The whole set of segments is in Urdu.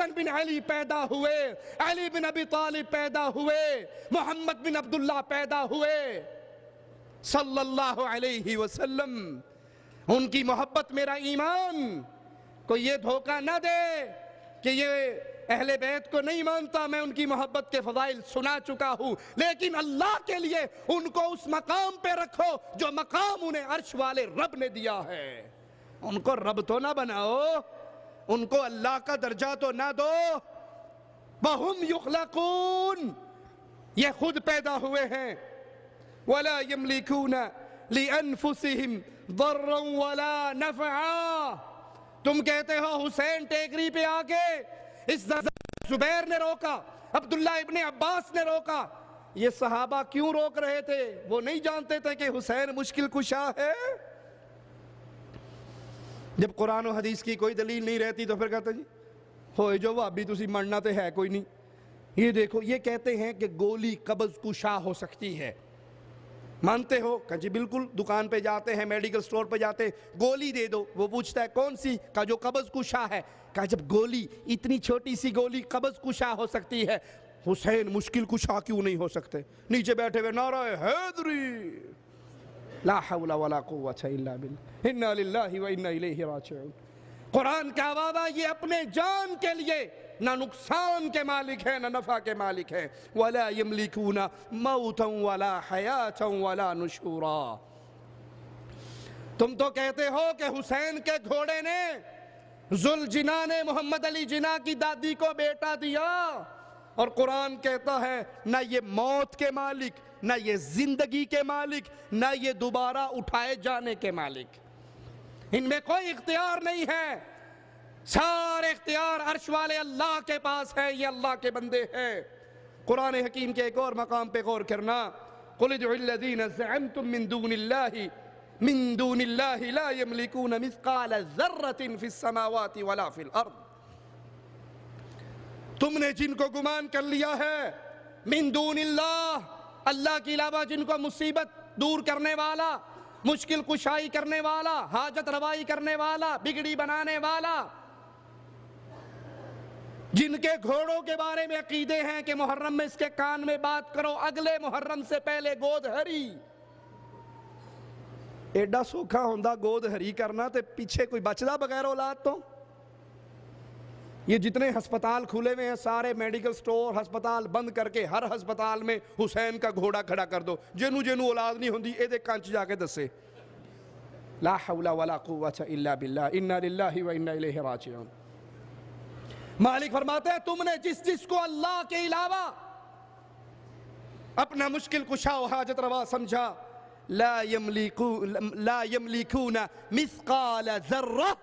حسن بن علی پیدا ہوئے، علی بن ابی طالب پیدا ہوئے، محمد بن عبداللہ پیدا ہوئے صلی اللہ علیہ وسلم۔ ان کی محبت میرا ایمان۔ کوئی یہ دھوکہ نہ دے کہ یہ اہل بیت کو نہیں مانتا، میں ان کی محبت کے فضائل سنا چکا ہوں، لیکن اللہ کے لیے ان کو اس مقام پہ رکھو جو مقام انہیں عرش والے رب نے دیا ہے۔ ان کو رب تو نہ بناؤ، ان کو اللہ کا درجہ تو نہ دو۔ وَهُمْ يُخْلَقُونَ، یہ خود پیدا ہوئے ہیں۔ وَلَا يَمْلِكُونَ لِأَنفُسِهِمْ ضَرًّا وَلَا نَفْعًا۔ تم کہتے ہو حسین ٹیکری پہ آکے اس زبیر نے روکا، عبداللہ ابن عباس نے روکا۔ یہ صحابہ کیوں روک رہے تھے؟ وہ نہیں جانتے تھے کہ حسین مشکل کشا ہے؟ جب قرآن و حدیث کی کوئی دلیل نہیں رہتی تو پھر کہتے جی ہوئے جو وہابی تسی مرنا تے ہے کوئی نہیں۔ یہ دیکھو، یہ کہتے ہیں کہ گولی قبض کشا ہو سکتی ہے، مانتے ہو؟ کہ جی بالکل، دکان پہ جاتے ہیں، میڈیکل سٹور پہ جاتے ہیں، گولی دے دو، وہ پوچھتا ہے کون سی؟ کہا جو قبض کشا ہے۔ کہا جب گولی، اتنی چھوٹی سی گولی قبض کشا ہو سکتی ہے، حسین مشکل کشا کیوں نہیں ہو سکتے؟ نیچے بیٹھے ہوئے نعرہ حیدری، لا حول ولا قوة الا باللہ، انا للہ و انا الیہ راجعون۔ قرآن کا وعدہ یہ اپنے جان کے لیے نہ نقصان کے مالک ہے نہ نفع کے مالک ہے۔ وَلَا يَمْلِكُونَ مَوْتًا وَلَا حَيَاةً وَلَا نُشُورًا۔ تم تو کہتے ہو کہ حسین کے گھوڑے نے ذوالجناح محمد علی جناح کی دادی کو بیٹا دیا، اور قرآن کہتا ہے نہ یہ موت کے مالک، نہ یہ زندگی کے مالک، نہ یہ دوبارہ اٹھائے جانے کے مالک۔ ان میں کوئی اختیار نہیں ہے، سارے اختیار عرش والے اللہ کے پاس ہے، یہ اللہ کے بندے ہیں۔ قرآن حکیم کے ایک اور مقام پہ غور کرنا، قُلِ ادْعُوا الَّذِينَ زَعَمْتُم مِّن دُونِ اللَّهِ لَا يَمْلِكُونَ مِثْقَالَ ذَرَّةٍ فِي السَّمَاوَاتِ وَلَا فِي الْأَرْضِ۔ تم نے جن کو گمان کر لیا ہے من دون اللہ، اللہ کے علاوہ جن کو مصیبت دور کرنے والا، مشکل کشائی کرنے والا، حاجت روائی کرنے والا، بگڑی بنانے والا، جن کے گھوڑوں کے بارے میں عقیدے ہیں کہ محرم میں اس کے کان میں بات کرو، اگلے محرم سے پہلے گود ہری۔ ایڈا سوکھا ہوندہ گود ہری کرنا تے پیچھے کوئی بچدا بغیر اولاد تو؟ یہ جتنے ہسپتال کھلے ہوئے ہیں، سارے میڈیکل سٹور ہسپتال بند کر کے ہر ہسپتال میں حسین کا گھوڑا کھڑا کر دو، جنو جنو اولاد نہیں ہوندی اے دے کانچ جا کے دسے۔ لا حول ولا قوة الا باللہ، انا للہ و انا الیہ راجعون۔ مالک فرماتے ہیں تم نے جس جس کو اللہ کے علاوہ اپنا مشکل کشا و حاجت روا سمجھا، لا یملکون مثقال ذرہ،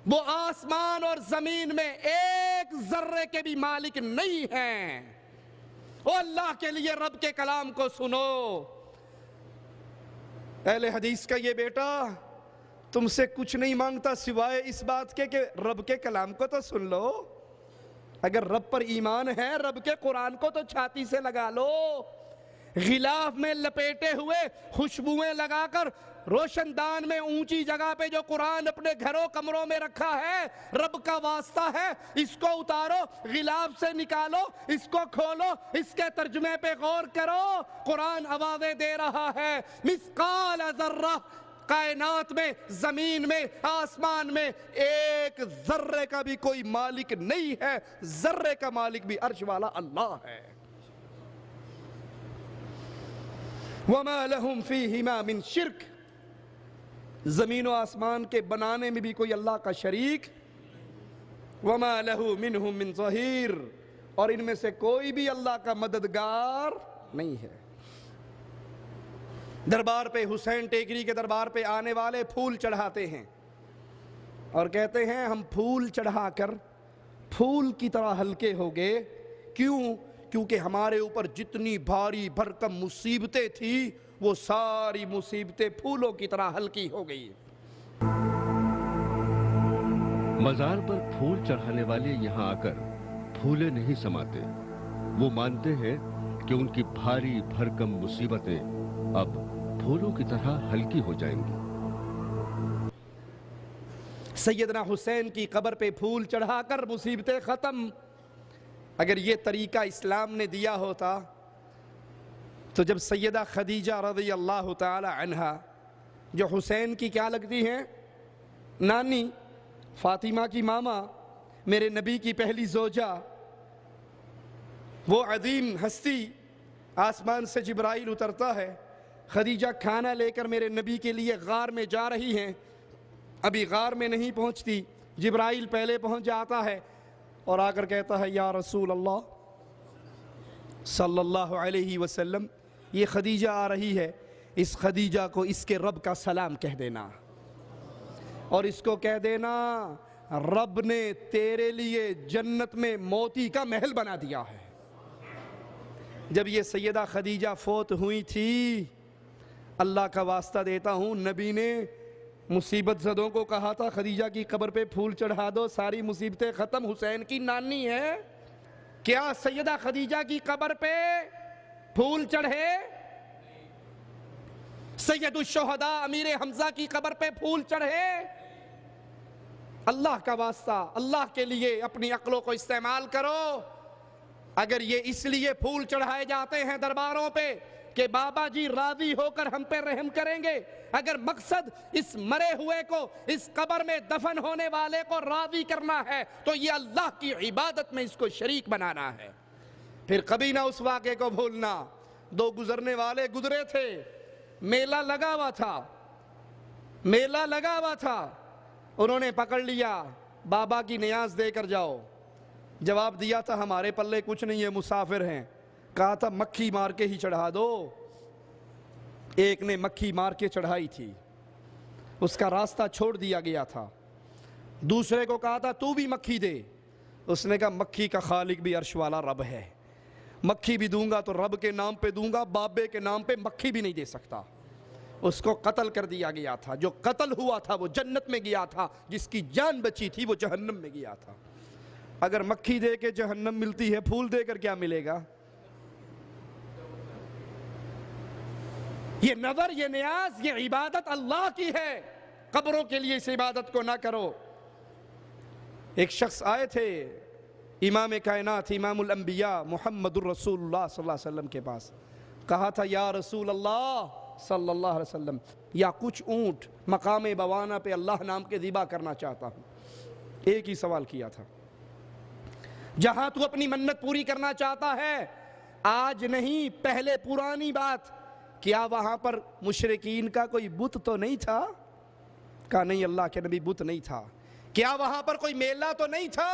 وہ آسمان اور زمین میں ایک ذرے کے بھی مالک نہیں ہیں۔ او اللہ کے لیے رب کے کلام کو سنو۔ اہل حدیث کا یہ بیٹا تم سے کچھ نہیں مانگتا سوائے اس بات کے کہ رب کے کلام کو تو سن لو۔ اگر رب پر ایمان ہے، رب کے قرآن کو تو چھاتی سے لگا لو، غلاف میں لپیٹے ہوئے خوشبوئیں لگا کر روشن دان میں اونچی جگہ پہ جو قرآن اپنے گھروں کمروں میں رکھا ہے، رب کا واسطہ ہے، اس کو اتارو، غلاف سے نکالو، اس کو کھولو، اس کے ترجمے پہ غور کرو۔ قرآن آوازیں دے رہا ہے مثقال ذرہ، کائنات میں، زمین میں، آسمان میں ایک ذرے کا بھی کوئی مالک نہیں ہے، ذرے کا مالک بھی عرش والا اللہ ہے۔ وَمَا لَهُمْ فِيهِمَا مِنْ شِرْك، زمین و آسمان کے بنانے میں بھی کوئی اللہ کا شریک، وَمَا لَهُ مِنْهُمْ مِنْ ظَهِيرٍ، اور ان میں سے کوئی بھی اللہ کا مددگار نہیں ہے۔ دربار پہ حسین ٹیکری کے دربار پہ آنے والے پھول چڑھاتے ہیں اور کہتے ہیں ہم پھول چڑھا کر پھول کی طرح ہلکے ہو گئے۔ کیوں؟ کیونکہ ہمارے اوپر جتنی بھاری بھرکم مصیبتیں تھیں وہ ساری مصیبتیں پھولوں کی طرح ہلکی ہو گئی۔ مزار پر پھول چڑھانے والے یہاں آ کر پھولے نہیں سماتے، وہ مانتے ہیں کہ ان کی بھاری بھرکم مصیبتیں اب پھولوں کی طرح ہلکی ہو جائیں گی۔ سیدنا حسین کی قبر پہ پھول چڑھا کر مصیبتیں ختم۔ اگر یہ طریقہ اسلام نے دیا ہوتا تو جب سیدہ خدیجہ رضی اللہ تعالی عنہا جو حسین کی کیا لگتی ہیں؟ نانی، فاطمہ کی ماما، میرے نبی کی پہلی زوجہ، وہ عظیم ہستی، آسمان سے جبرائیل اترتا ہے، خدیجہ کھانا لے کر میرے نبی کے لیے غار میں جا رہی ہیں، ابھی غار میں نہیں پہنچتی، جبرائیل پہلے پہنچ جاتا ہے اور آ کر کہتا ہے یا رسول اللہ صلی اللہ علیہ وسلم، یہ خدیجہ آ رہی ہے، اس خدیجہ کو اس کے رب کا سلام کہہ دینا اور اس کو کہہ دینا رب نے تیرے لیے جنت میں موتی کا محل بنا دیا ہے۔ جب یہ سیدہ خدیجہ فوت ہوئی تھی، اللہ کا واسطہ دیتا ہوں، نبی نے مصیبت زدوں کو کہا تھا خدیجہ کی قبر پہ پھول چڑھا دو، ساری مصیبتیں ختم، حسین کی نانی ہے، کیا سیدہ خدیجہ کی قبر پہ پھول چڑھے؟ سید الشہداء امیر حمزہ کی قبر پہ پھول چڑھے؟ اللہ کا واسطہ، اللہ کے لیے اپنی عقلوں کو استعمال کرو۔ اگر یہ اس لیے پھول چڑھائے جاتے ہیں درباروں پہ کہ بابا جی راضی ہو کر ہم پہ رحم کریں گے، اگر مقصد اس مرے ہوئے کو، اس قبر میں دفن ہونے والے کو راضی کرنا ہے تو یہ اللہ کی عبادت میں اس کو شریک بنانا ہے۔ پھر کبھی نہ اس واقعے کو بھولنا، دو گزرنے والے گزرے تھے، میلہ لگا ہوا تھا، میلہ لگا ہوا تھا، انہوں نے پکڑ لیا، بابا کی نیاز دے کر جاؤ، جواب دیا تھا ہمارے پلے کچھ نہیں ہے، مسافر ہیں، کہا تھا مکھی مار کے ہی چڑھا دو، ایک نے مکھی مار کے چڑھائی تھی، اس کا راستہ چھوڑ دیا گیا تھا، دوسرے کو کہا تھا تو بھی مکھی دے، اس نے کہا مکھی کا خالق بھی عرش والا رب ہے، مکھی بھی دوں گا تو رب کے نام پہ دوں گا، بابے کے نام پہ مکھی بھی نہیں دے سکتا، اس کو قتل کر دیا گیا تھا، جو قتل ہوا تھا وہ جنت میں گیا تھا، جس کی جان بچی تھی وہ جہنم میں گیا تھا۔ اگر مکھی دے کے جہنم ملتی ہے، پھول دے کر کیا ملے گا؟ یہ نظر، یہ نیاز، یہ عبادت اللہ کی ہے، قبروں کے لیے اس عبادت کو نہ کرو۔ ایک شخص آئے تھے امام کائنات، امام الانبیاء محمد الرسول اللہ صلی اللہ علیہ وسلم کے پاس، کہا تھا یا رسول اللہ صلی اللہ علیہ وسلم، یا کچھ اونٹ مقام بوانا پہ اللہ نام کے ذبح کرنا چاہتا ہوں۔ ایک ہی سوال کیا تھا، جہاں تو اپنی منت پوری کرنا چاہتا ہے، آج نہیں پہلے پرانی بات، کیا وہاں پر مشرکین کا کوئی بت تو نہیں تھا؟ کہا نہیں اللہ کے نبی بت نہیں تھا۔ کیا وہاں پر کوئی میلہ تو نہیں تھا؟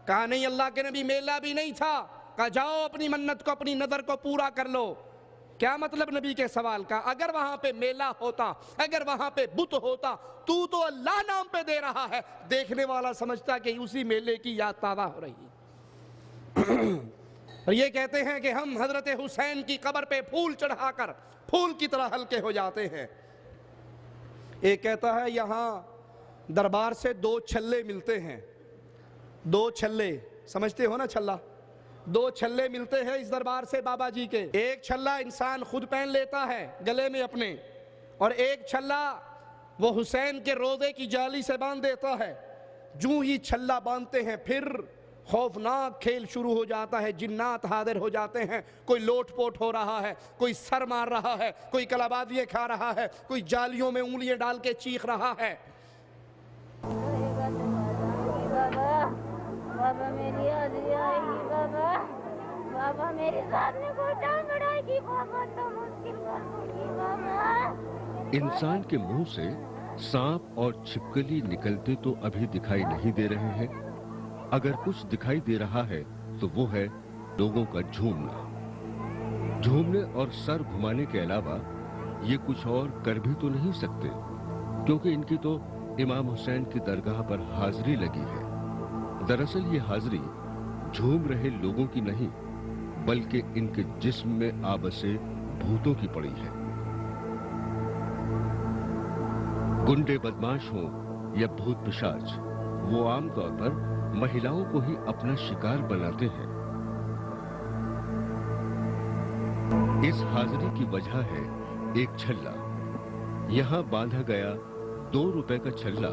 کہا نہیں اللہ کے نبی میلہ بھی نہیں تھا۔ کہا جاؤ اپنی منت کو، اپنی نظر کو پورا کر لو۔ کیا مطلب نبی کے سوال کا؟ اگر وہاں پہ میلہ ہوتا، اگر وہاں پہ بت ہوتا، تو اللہ نام پہ دے رہا ہے، دیکھنے والا سمجھتا کہ اسی میلے کی یاد تازہ ہو رہی۔ اور یہ کہتے ہیں کہ ہم حضرت حسین کی قبر پہ پھول چڑھا کر پھول کی طرح ہلکے ہو جاتے ہیں۔ ایک کہتا ہے یہاں دربار سے دو چھلے ملتے ہیں، دو چھلے، سمجھتے ہو نا چھلا؟ دو چھلے ملتے ہیں اس دربار سے بابا جی کے، ایک چھلا انسان خود پہن لیتا ہے گلے میں اپنے، اور ایک چھلا وہ حسین کے روضے کی جالی سے باندھ دیتا ہے۔ جو ہی چھلا باندھتے ہیں پھر خوفناک کھیل شروع ہو جاتا ہے، جنات حاضر ہو جاتے ہیں، کوئی لوٹ پوٹ ہو رہا ہے، کوئی سر مار رہا ہے، کوئی کلابازیاں کھا رہا ہے، کوئی جالیوں میں انگلیاں ڈال کے چیخ رہا ہے۔ بابا میری حاضری آئے گی، بابا میرے ساتھ میں کوئی ٹانگ اڑائے گی، بابا تو مشکل کر دوں گی بابا۔ انسان کے منہ سے سانپ اور چھپکلی نکلتے تو ابھی دکھائی نہیں دے رہے ہیں، اگر کچھ دکھائی دے رہا ہے تو وہ ہے لوگوں کا جھومنا۔ جھومنے اور سر گھمانے کے علاوہ یہ کچھ اور کر بھی تو نہیں سکتے، کیونکہ ان کی تو امام حسین کی درگاہ پر حاضری لگی ہے۔ دراصل یہ حاضری جھوم رہے لوگوں کی نہیں، بلکہ ان کے جسم میں آبسے بھوتوں کی پڑی ہے۔ گنڈے بدماش ہوں یا بھوت پشاچ، وہ عام طور پر مہیلاؤں کو ہی اپنا شکار بناتے ہیں۔ اس حاضری کی وجہ ہے ایک چھلا۔ یہاں باندھا گیا 2 روپے کا چھلا